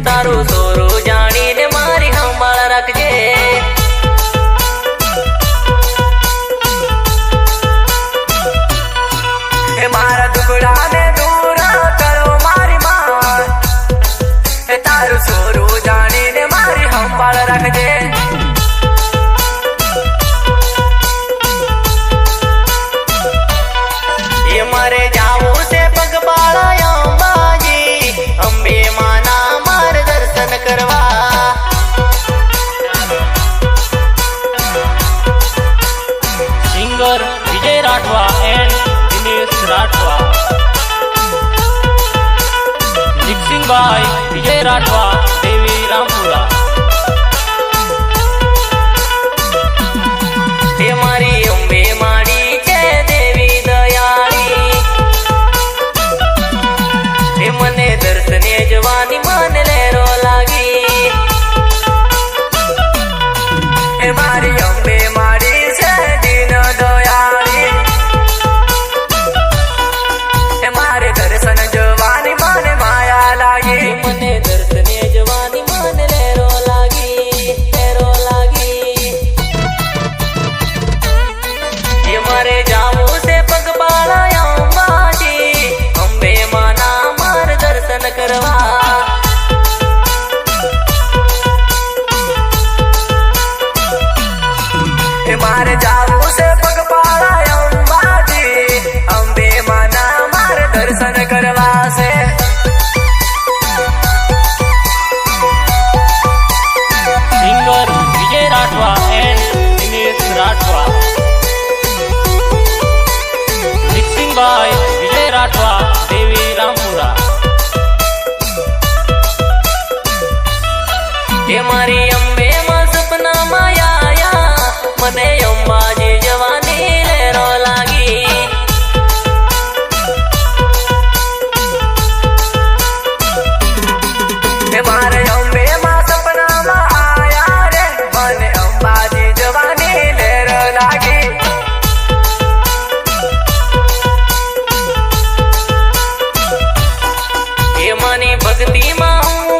तारू सोरू जानी ने मारी संभाल रखजे। मारा दुखड़ा ने दूर करो मारी मां, तारू सोरू जानी ने मारी संभाल रखजे। ये मारे जाऊं से पगपाला अंबाजी, अंबे माना मार दर्शन करवा। Singer Vijay Rathwa and Dinesh Rathwa, mixing by Vijay Rathwa, Devi Rampura. ये मारी अंबे माड़ी छे देवी दयाली, ये मने दर्शने जवानी मन लेरो लागी। ये मारी अंबे माड़ी छे दीन दयाली, ये मारे दर्शन जवानी मन माया लागी। मने दर्शने जवानी मन लेरो लागी, लेरो लागी। ये मारे जाऊं से पगपाला अंबाजी, अंबे माना मार दर्शन करवा। ये मारे जाऊं से पगपाला अंबाजी, अंबे माना मार दर्शन करवा से। Singer Vijay Rathwa and Dinesh Rathwa, mixing by Vijay Rathwa, Devi Rampura. ये मारी अंबे मां सपना माया, मने अंबाजी जवानी लेरो लागी। ये मारे अंबे मां सपना माया रे, मने अंबाजी जवानी लेरो लागी। ये मानी भक्ति मां हूँ